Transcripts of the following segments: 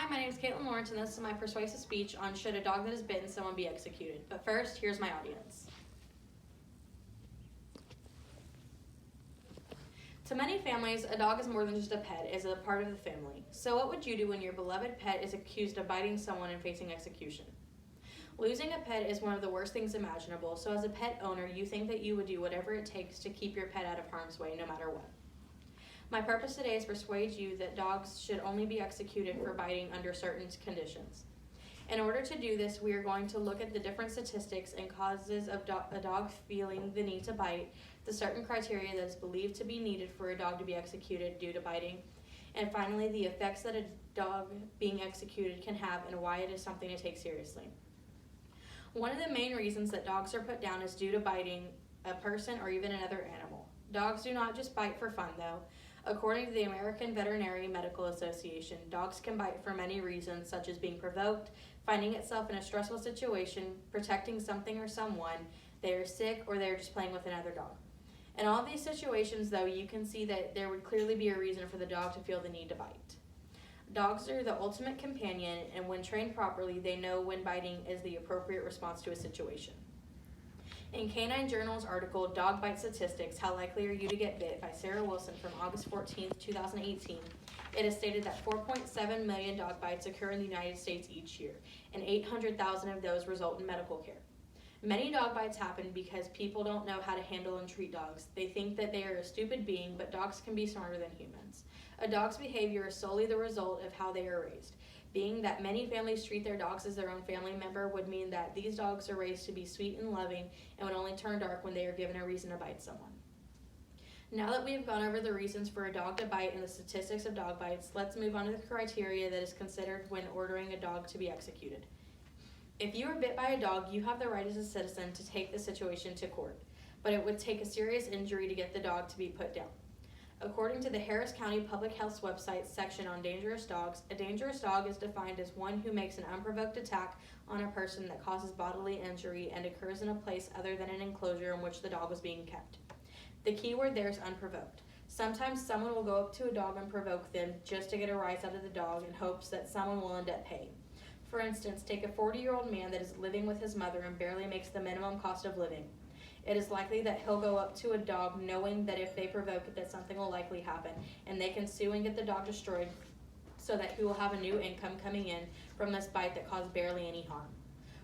Hi, my name is Caitlin Lawrence, and this is my persuasive speech on should a dog that has bitten someone be executed. But first, here's my audience. To many families, a dog is more than just a pet, it is a part of the family. So what would you do when your beloved pet is accused of biting someone and facing execution? Losing a pet is one of the worst things imaginable, so as a pet owner, you think that you would do whatever it takes to keep your pet out of harm's way, no matter what. My purpose today is to persuade you that dogs should only be executed for biting under certain conditions. In order to do this, we are going to look at the different statistics and causes of a dog feeling the need to bite, the certain criteria that is believed to be needed for a dog to be executed due to biting, and finally, the effects that a dog being executed can have and why it is something to take seriously. One of the main reasons that dogs are put down is due to biting a person or even another animal. Dogs do not just bite for fun, though. According to the American Veterinary Medical Association, dogs can bite for many reasons, such as being provoked, finding itself in a stressful situation, protecting something or someone, they are sick, or they are just playing with another dog. In all these situations, though, you can see that there would clearly be a reason for the dog to feel the need to bite. Dogs are the ultimate companion, and when trained properly, they know when biting is the appropriate response to a situation. In Canine Journal's article, Dog Bite Statistics, How Likely Are You to Get Bit by Sarah Wilson from August 14, 2018, it is stated that 4.7 million dog bites occur in the United States each year, and 800,000 of those result in medical care. Many dog bites happen because people don't know how to handle and treat dogs. They think that they are a stupid being, but dogs can be smarter than humans. A dog's behavior is solely the result of how they are raised. Being that many families treat their dogs as their own family member would mean that these dogs are raised to be sweet and loving and would only turn dark when they are given a reason to bite someone. Now that we have gone over the reasons for a dog to bite and the statistics of dog bites, let's move on to the criteria that is considered when ordering a dog to be executed. If you are bit by a dog, you have the right as a citizen to take the situation to court, but it would take a serious injury to get the dog to be put down. According to the Harris County Public Health's website section on dangerous dogs, a dangerous dog is defined as one who makes an unprovoked attack on a person that causes bodily injury and occurs in a place other than an enclosure in which the dog was being kept. The key word there is unprovoked. Sometimes someone will go up to a dog and provoke them just to get a rise out of the dog in hopes that someone will end up paying. For instance, take a 40-year-old man that is living with his mother and barely makes the minimum cost of living. It is likely that he'll go up to a dog knowing that if they provoke it that something will likely happen, and they can sue and get the dog destroyed so that he will have a new income coming in from this bite that caused barely any harm.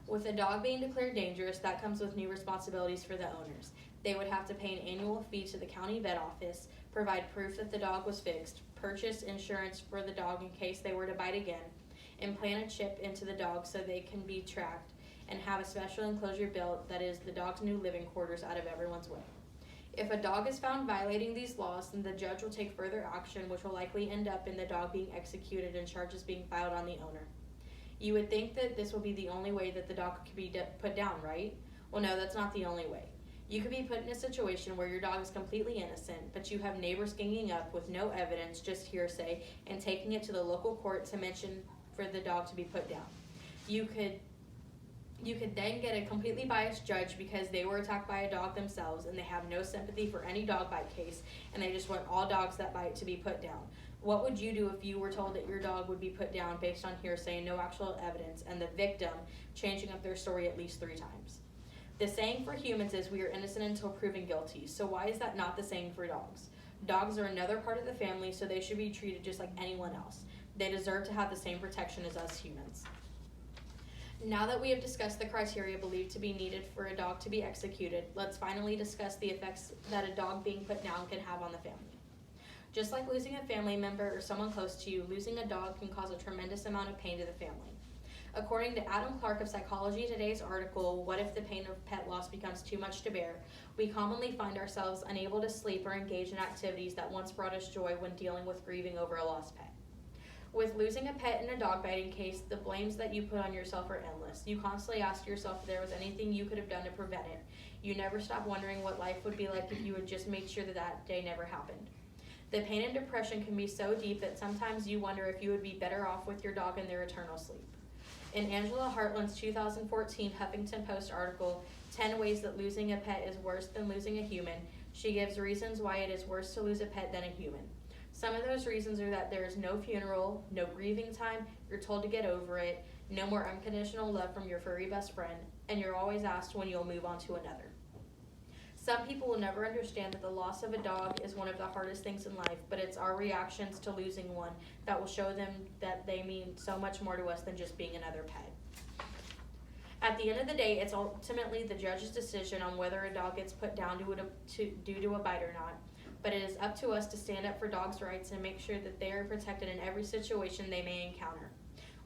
With a dog being declared dangerous, that comes with new responsibilities for the owners. They would have to pay an annual fee to the county vet office, provide proof that the dog was fixed, purchase insurance for the dog in case they were to bite again, implant a chip into the dog so they can be tracked, and have a special enclosure built that is the dog's new living quarters out of everyone's way. If a dog is found violating these laws, then the judge will take further action, which will likely end up in the dog being executed and charges being filed on the owner. You would think that this will be the only way that the dog could be put down, right? Well, no, that's not the only way. You could be put in a situation where your dog is completely innocent, but you have neighbors ganging up with no evidence, just hearsay, and taking it to the local court to mention for the dog to be put down. You could then get a completely biased judge because they were attacked by a dog themselves and they have no sympathy for any dog bite case and they just want all dogs that bite to be put down. What would you do if you were told that your dog would be put down based on hearsay and no actual evidence, and the victim changing up their story at least 3 times? The saying for humans is we are innocent until proven guilty, so why is that not the saying for dogs? Dogs are another part of the family, so they should be treated just like anyone else. They deserve to have the same protection as us humans. Now that we have discussed the criteria believed to be needed for a dog to be executed, let's finally discuss the effects that a dog being put down can have on the family. Just like losing a family member or someone close to you, losing a dog can cause a tremendous amount of pain to the family. According to Adam Clark of Psychology Today's article, What If the Pain of Pet Loss Becomes Too Much to Bear, we commonly find ourselves unable to sleep or engage in activities that once brought us joy when dealing with grieving over a lost pet. With losing a pet in a dog biting case, the blames that you put on yourself are endless. You constantly ask yourself if there was anything you could have done to prevent it. You never stop wondering what life would be like if you had just made sure that that day never happened. The pain and depression can be so deep that sometimes you wonder if you would be better off with your dog in their eternal sleep. In Angela Hartland's 2014 Huffington Post article, 10 Ways That Losing a Pet is Worse Than Losing a Human, she gives reasons why it is worse to lose a pet than a human. Some of those reasons are that there is no funeral, no grieving time, you're told to get over it, no more unconditional love from your furry best friend, and you're always asked when you'll move on to another. Some people will never understand that the loss of a dog is one of the hardest things in life, but it's our reactions to losing one that will show them that they mean so much more to us than just being another pet. At the end of the day, it's ultimately the judge's decision on whether a dog gets put down due to a bite or not, but it is up to us to stand up for dogs' rights and make sure that they are protected in every situation they may encounter.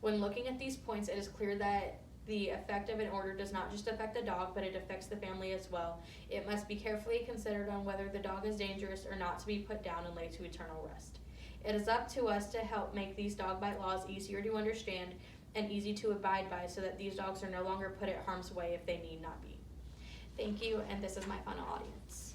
When looking at these points, it is clear that the effect of an order does not just affect the dog, but it affects the family as well. It must be carefully considered on whether the dog is dangerous or not to be put down and laid to eternal rest. It is up to us to help make these dog bite laws easier to understand and easy to abide by so that these dogs are no longer put at harm's way if they need not be. Thank you, and this is my final audience.